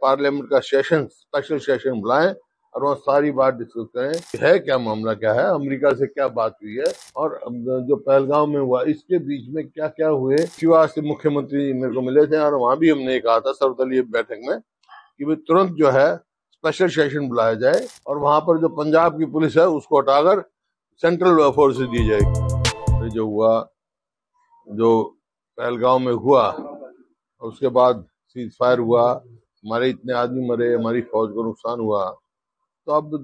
Parliament का session, special session बुलाएं और वहाँ सारी बात डिस्कस करें, है क्या मामला, क्या है, अमेरिका से क्या बात हुई है, और जो पहलगाम में हुआ इसके बीच में क्या क्या हुए। शिवा से मुख्यमंत्री मेरे को मिले थे और वहां भी हमने कहा था सर्वदलीय बैठक में कि भाई तुरंत जो है स्पेशल सेशन बुलाया जाए और वहां पर जो पंजाब की पुलिस है उसको हटाकर सेंट्रल फोर्स दी जाएगी। जो हुआ, जो पहलगाम में हुआ, उसके बाद सीज फायर हुआ, हमारे इतने आदमी मरे, हमारी फौज को नुकसान हुआ। तो अब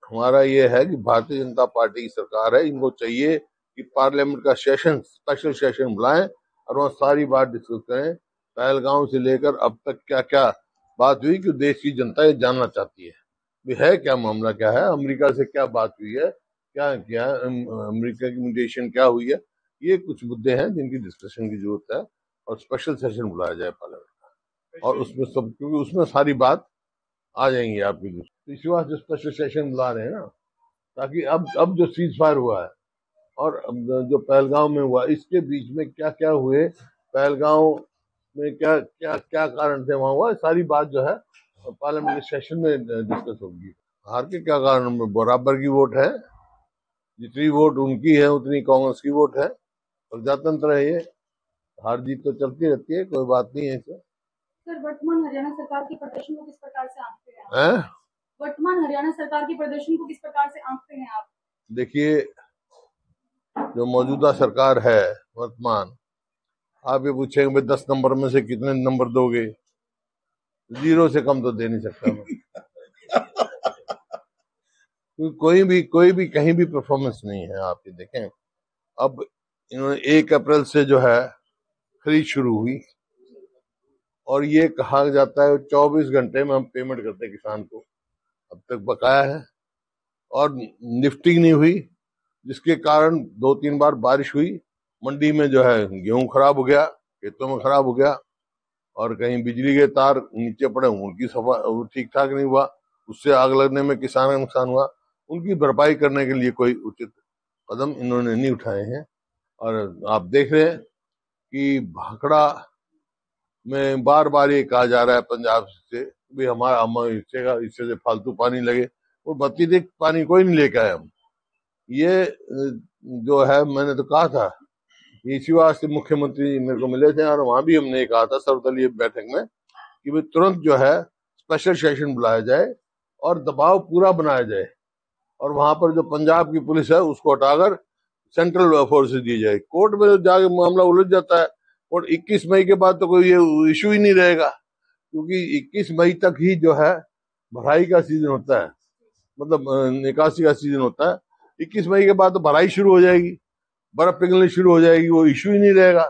हमारा ये है कि भारतीय जनता पार्टी की सरकार है, इनको चाहिए कि पार्लियामेंट का सेशन, स्पेशल सेशन बुलाएं और वहाँ सारी बात डिस्कस करें। पहलगाम से लेकर अब तक क्या क्या बात हुई कि देश की जनता ये जानना चाहती है क्या मामला, क्या है, अमेरिका से क्या बात हुई है, क्या क्या अमेरिका की म्यूटेशन क्या हुई है। ये कुछ मुद्दे हैं जिनकी डिस्कशन की जरूरत है और स्पेशल सेशन बुलाया जाए पार्लियामेंट और उसमें सब, क्योंकि उसमें सारी बात आ जाएंगी आपकी। तो इसी वास्ते स्पेशल सेशन बुला रहे हैं ना, ताकि अब जो सीज फायर हुआ है और जो पहलगाम में हुआ इसके बीच में क्या क्या हुए, पहलगाम में क्या क्या क्या कारण थे वहां हुआ, सारी बात जो है पार्लियामेंट सेशन में डिस्कस होगी। हार के क्या कारण, बराबर की वोट है, जितनी वोट उनकी है उतनी कांग्रेस की वोट है, प्रजातंत्र है ये, हार जीत तो चलती रहती है, कोई बात नहीं है इसमें। सर, वर्तमान हरियाणा सरकार के प्रदर्शन को किस प्रकार से आंकते हैं? वर्तमान हरियाणा सरकार के प्रदर्शन को किस प्रकार से आंकते हैं आप? देखिए, जो मौजूदा सरकार है वर्तमान, आप ये पूछेंगे भाई 10 नंबर में से कितने नंबर दोगे, 0 से कम तो दे नहीं सकता मैं। कोई भी कहीं भी परफॉर्मेंस नहीं है। आप ये देखें, अब इन्होंने 1 अप्रैल से जो है खरीद शुरू हुई और ये कहा जाता है 24 घंटे में हम पेमेंट करते हैं किसान को, अब तक बकाया है और निफ्टिंग नहीं हुई, जिसके कारण 2-3 बार बारिश हुई, मंडी में जो है गेहूं खराब हो गया, खेतों में खराब हो गया, और कहीं बिजली के तार नीचे पड़े, उनकी सफा ठीक ठाक नहीं हुआ, उससे आग लगने में किसान का नुकसान हुआ। उनकी भरपाई करने के लिए कोई उचित कदम इन्होंने नहीं उठाए हैं। और आप देख रहे हैं कि भाखड़ा में बार बार ये कहा जा रहा है पंजाब से भी हमारा हम इससे फालतू पानी लगे, वो अतिरिक्त पानी कोई नहीं लेके आए हम। ये जो है, मैंने तो कहा था, इसी वास्ते मुख्यमंत्री मेरे को मिले थे और वहां भी हमने कहा था सर्वदलीय बैठक में कि भाई तुरंत जो है स्पेशल सेशन बुलाया जाए और दबाव पूरा बनाया जाए और वहां पर जो पंजाब की पुलिस है उसको हटाकर सेंट्रल फोर्स दी जाए। कोर्ट में जाके मामला उलझ जाता है और 21 मई के बाद तो कोई ये इशू ही नहीं रहेगा, क्योंकि 21 मई तक ही जो है भराई का सीजन होता है, मतलब निकासी का सीजन होता है। 21 मई के बाद तो भराई शुरू हो जाएगी, बर्फ पिघलनी शुरू हो जाएगी, वो इशू ही नहीं रहेगा।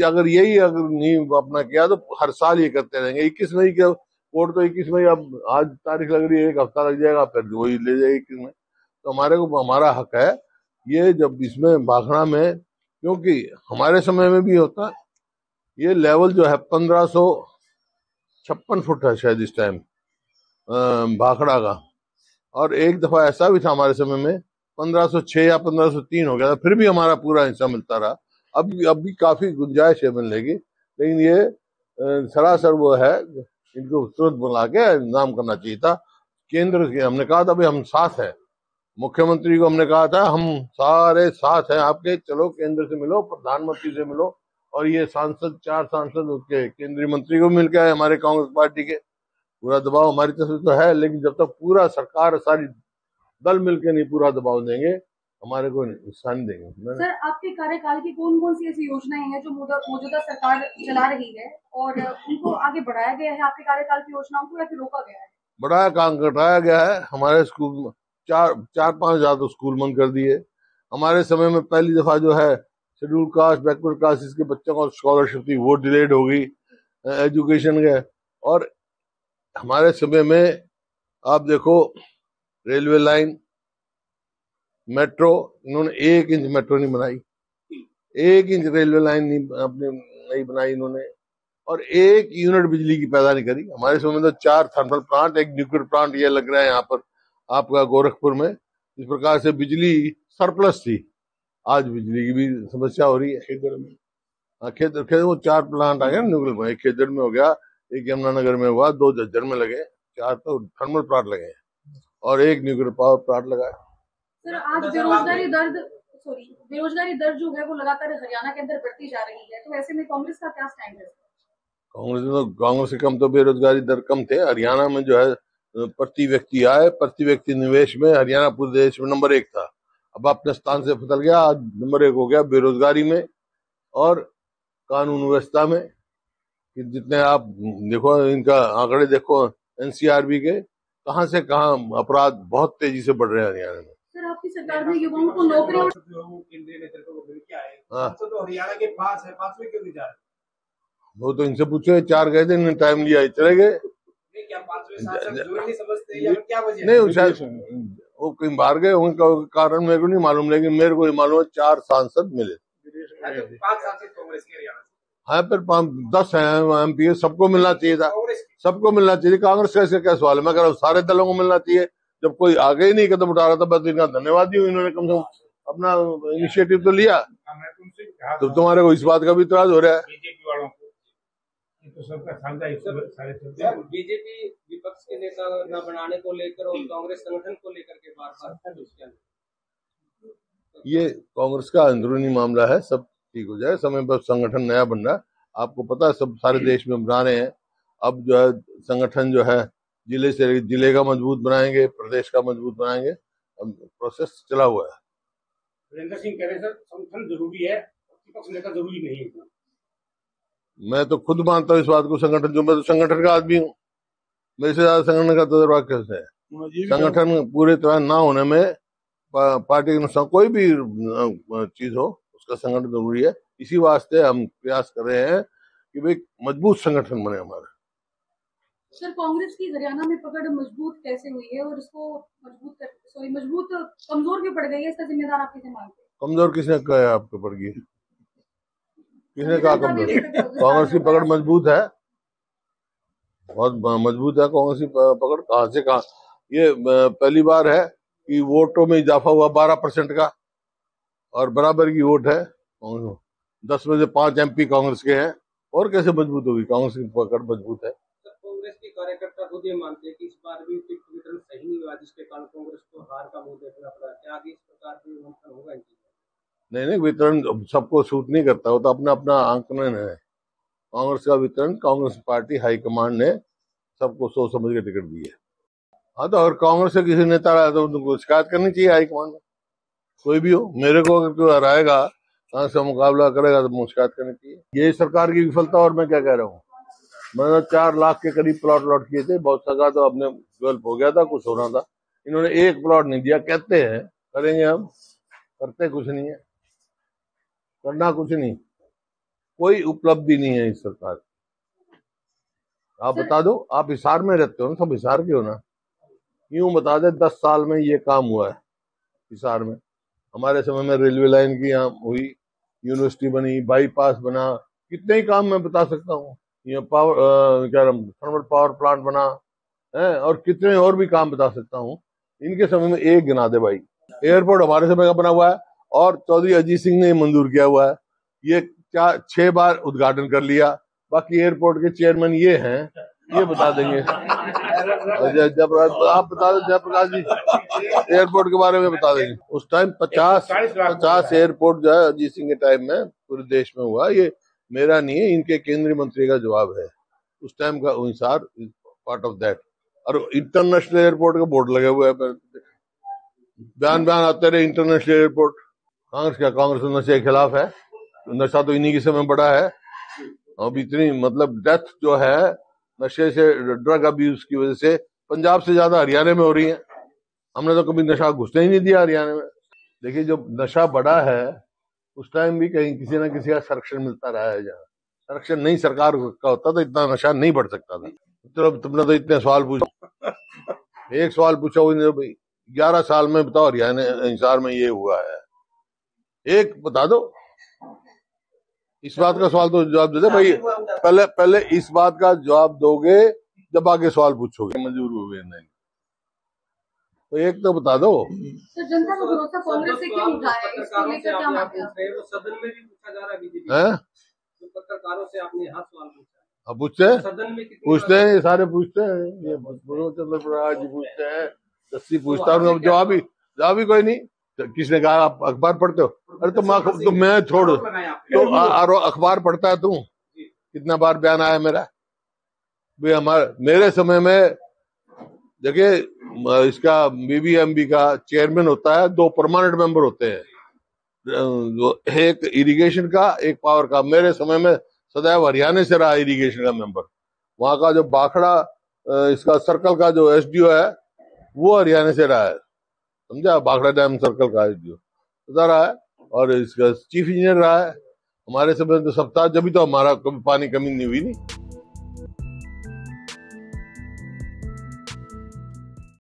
अगर नहीं अपना किया तो हर साल ये करते रहेंगे। 21 मई के कोर्ट तो 21 मई, अब आज तारीख लग रही है, 1 हफ्ता लग जाएगा, फिर वही ले जाएगी 21 मई। तो हमारे को हमारा हक है ये, जब इसमें भाखड़ा में, क्योंकि हमारे समय में भी होता, ये लेवल जो है 1556 फुट है शायद इस टाइम भाखड़ा का, और एक दफा ऐसा भी था हमारे समय में 1506 या 1503 हो गया था, फिर भी हमारा पूरा हिस्सा मिलता रहा। अब भी काफी गुंजाइश है मिलने की, लेकिन ये सरासर वो है, इनको तुरंत बुला के इंतजाम करना चाहिए था। केंद्र के हमने कहा था भाई हम साथ हैं, मुख्यमंत्री को हमने कहा था हम सारे साथ हैं आपके, चलो केंद्र से मिलो, प्रधानमंत्री से मिलो, और ये सांसद 4 सांसद उसके केंद्रीय मंत्री को मिल के आए हमारे कांग्रेस पार्टी के। पूरा दबाव हमारी तरफ से तो है, लेकिन जब तक पूरा सरकार सारी दल मिलकर नहीं पूरा दबाव देंगे, हमारे को हिस्सा नहीं देंगे। सर, आपके कार्यकाल की कौन कौन सी ऐसी योजनाएं हैं जो मौजूदा सरकार चला रही है और उनको आगे बढ़ाया गया है आपके कार्यकाल की योजनाओं को, या फिर रोका गया है? बड़ा काम घटाया गया है। हमारे स्कूल में 4-5 हजार तो स्कूल बंद कर दिए। हमारे समय में पहली दफा जो है शेड्यूल कास्ट, बैकवर्ड क्लासेस के बच्चों को स्कॉलरशिप थी, वो डिलेड हो गई एजुकेशन के। और हमारे समय में आप देखो, रेलवे लाइन, मेट्रो, इन्होंने 1 इंच मेट्रो नहीं बनाई, 1 इंच रेलवे लाइन नहीं बनाई इन्होंने, और 1 यूनिट बिजली की पैदा नहीं करी। हमारे समय में तो 4 थर्मल प्लांट, 1 न्यूक्लियर प्लांट ये लग रहा है यहाँ पर आपका गोरखपुर में। इस प्रकार से बिजली सरप्लस थी, आज बिजली की भी समस्या हो रही है खेदड़ में। खेदड़ में 4 प्लांट आ गए न्यूक्लियर, एक खेदड़ में हो गया, एक यमुनानगर में हुआ, 2 झज्जर में लगे, 4 तो थर्मल प्लांट लगे और 1 न्यूक्लियर पावर प्लांट लगा। सर आज बेरोजगारी दर जो है वो लगातार हरियाणा के अंदर बढ़ती जा रही है, तो ऐसे में कांग्रेस का क्या स्टैंड है? कांग्रेस से कम तो बेरोजगारी दर कम थे। हरियाणा में जो है प्रति व्यक्ति आय, प्रति व्यक्ति निवेश में हरियाणा पूरे देश में नंबर 1 था। अब अपने स्थान से फिसल गया, आज नंबर 1 हो गया बेरोजगारी में और कानून व्यवस्था में। कि जितने आप देखो, इनका आंकड़े देखो एनसीआरबी के, कहां से कहां अपराध बहुत तेजी से बढ़ रहे हैं हरियाणा में। सर आपकी सरकार में युवाओं को नौकरी केंद्रीय नेतृत्व को क्या है, तो हरियाणा के पास है, पास में क्यों नहीं जा रहे? वो तो इनसे पूछो, 4 गए थे, इन्होंने टाइम लिया, चले गए। क्या 5वें सांसद जो नहीं समझते या क्या वजह? नहीं, शायद वो कहीं बाहर गए, उनका कारण मेरे को नहीं मालूम, लेकिन मेरे को ये मालूम है 4 सांसद मिले। 5 सांसद कांग्रेस के हरियाणा से। हाँ, फिर 10 हैं एमपी, सबको मिलना चाहिए था, सबको मिलना चाहिए। कांग्रेस का इसका क्या सवाल है? मैं कह रहा हूँ सारे दलों को मिलना चाहिए। जब कोई आगे ही नहीं कदम उठा रहा था, बस इनका धन्यवाद ही, इन्होंने कम से कम अपना इनिशिएटिव तो लिया। तो तुम्हारे को इस बात का भी इतराज हो रहा है? बीजेपी वालों को तो सबका साझा बीजेपी विपक्ष के नेता न बनाने को लेकर और कांग्रेस संगठन को लेकर के बार-बार ये कांग्रेस का अंदरूनी मामला है, सब ठीक हो जाए, समय पर संगठन नया बन रहा है। आपको पता है, सब सारे देश में बना रहे हैं। अब जो है संगठन जो है जिले से जिले का मजबूत बनाएंगे, प्रदेश का मजबूत बनाएंगे, अब प्रोसेस चला हुआ है। वीरेंद्र सिंह कह रहे सर संगठन जरूरी है, विपक्ष नेता जरूरी नहीं है। मैं तो खुद मानता हूँ इस बात को, संगठन जो, मैं तो संगठन का आदमी हूँ, मेरे से ज्यादा संगठन का तजुर्बा कैसे है? संगठन पूरे तरह ना होने में पार्टी के अनुसार कोई भी चीज हो, उसका संगठन जरूरी है। इसी वास्ते हम प्रयास कर रहे हैं कि भाई मजबूत संगठन बने हमारा। सर कांग्रेस की हरियाणा में पकड़ मजबूत कैसे हुई है और इसको मजबूत कमजोर क्यों पड़ गई है, इसका जिम्मेदार आप कैसे मानते हैं? कमजोर किसने कहा है आपको पड़ गई? किसने कहा कमजोर? कांग्रेस की पकड़ मजबूत है, बहुत मजबूत है कांग्रेस की पकड़। कहां से कहा? ये पहली बार है कि वोटों में इजाफा हुआ 12% का, और बराबर की वोट है। 10 में से 5 एमपी कांग्रेस के हैं, और कैसे मजबूत होगी? कांग्रेस की पकड़ मजबूत है। कांग्रेस के कार्यकर्ता खुद ये मानते हैं कि इस बार भी वितरण सही नहीं हुआ, जिसके कारण कांग्रेस को हार का मुंह देखना पड़ा। क्या आगे इस प्रकार के मंथन होगा? नहीं, वितरण सबको सूट नहीं करता, वो तो अपना अपना आंकलन है। कांग्रेस का वितरण, कांग्रेस पार्टी हाईकमांड ने सबको सोच समझ के टिकट दी है। हाँ, तो अगर कांग्रेस से किसी नेता आया तो उनको शिकायत करनी चाहिए हाईकमांड में, कोई भी हो। मेरे को अगर कोई हराएगा, कांग्रेस का मुकाबला करेगा, तो शिकायत करनी चाहिए। ये सरकार की विफलता। और मैं क्या कह रहा हूँ, मैंने 4 लाख के करीब प्लॉट लॉट किए थे, बहुत सगा तो अपने गल्प हो गया था, कुछ होना था। इन्होंने 1 प्लॉट नहीं दिया। कहते हैं करेंगे, हम करते कुछ नहीं है, करना कुछ नहीं, कोई उपलब्धि नहीं है इस सरकार की। आप बता दो, आप हिसार में रहते हो ना, सब हिसार के हो ना, यूं बता दे 10 साल में ये काम हुआ है हिसार में। हमारे समय में रेलवे लाइन की यहाँ हुई, यूनिवर्सिटी बनी, बाईपास बना, कितने ही काम मैं बता सकता हूँ। ये थर्मल पावर प्लांट बना है, और कितने और भी काम बता सकता हूँ। इनके समय में एक गिना दे भाई। एयरपोर्ट हमारे समय का बना हुआ है, और चौधरी अजीत सिंह ने मंजूर किया हुआ है। ये 6 बार उद्घाटन कर लिया। बाकी एयरपोर्ट के चेयरमैन ये हैं, ये बता देंगे। जब आप बता दो जयप्रकाश जी, एयरपोर्ट के बारे में बता देंगे। उस टाइम 50 एयरपोर्ट जो है अजीत सिंह के टाइम में पूरे देश में हुआ। ये मेरा नहीं है, इनके केंद्रीय मंत्री का जवाब है। उस टाइम का हिसार पार्ट ऑफ दैट। और इंटरनेशनल एयरपोर्ट का बोर्ड लगे हुए है, बयान आते रहे इंटरनेशनल एयरपोर्ट। कांग्रेस नशे के खिलाफ है। नशा तो इन्हीं के समय बड़ा है। अब इतनी मतलब डेथ जो है नशे से, ड्रग अब्यूज की वजह से, पंजाब से ज्यादा हरियाणा में हो रही है। हमने तो कभी नशा घुसने ही नहीं दिया हरियाणा में। देखिए, जब नशा बढ़ा है उस टाइम भी कहीं किसी ना किसी का संरक्षण मिलता रहा है। जहाँ संरक्षण नहीं सरकार का होता तो इतना नशा नहीं बढ़ सकता था। तो तुमने तो इतने सवाल पूछा, एक सवाल पूछा भाई 11 साल में बताओ हरियाणा हिसार में ये हुआ है, एक बता दो। इस बात का सवाल तो जवाब दे दे भाई। पहले इस बात का जवाब दोगे जब आगे सवाल पूछोगे। मंजूर हुए नहीं तो एक तो बता दो। तो जनता का भरोसा कांग्रेस से क्यों उठा है, इसको लेकर क्या मानते हैं? वो सदन में भी पूछा जा रहा है बीजेपी, पत्रकारों से आपने यहाँ सवाल पूछा। अब पूछते हैं, सदन में कितनी पूछते हैं, ये सारे पूछते हैं, ये चंद्र प्रकाश जी पूछते हैं, दस्ती पूछता हूँ, जवाब भी कोई नहीं। तो किसने कहा आप अखबार पढ़ते हो? अरे तो मैं छोड़, तो अखबार पढ़ता है तू? कितना बार बयान आया मेरा भाई? मेरे समय में देखिए, इसका बीबीएमबी का चेयरमैन होता है, 2 परमानेंट मेंबर होते हैं, एक इरिगेशन का, एक पावर का। मेरे समय में सदैव हरियाणा से रहा इरिगेशन का मेंबर। वहां का जो बाखड़ा इसका सर्कल का जो एसडीओ है वो हरियाणा से रहा है, समझा? बाखड़ा डैम सर्कल का एसडीओ उधर रहा है, और इसका चीफ इंजीनियर रहा है। हमारे समय तो सप्ताह, जब भी तो हमारा कभी पानी कमी नहीं हुई नहीं।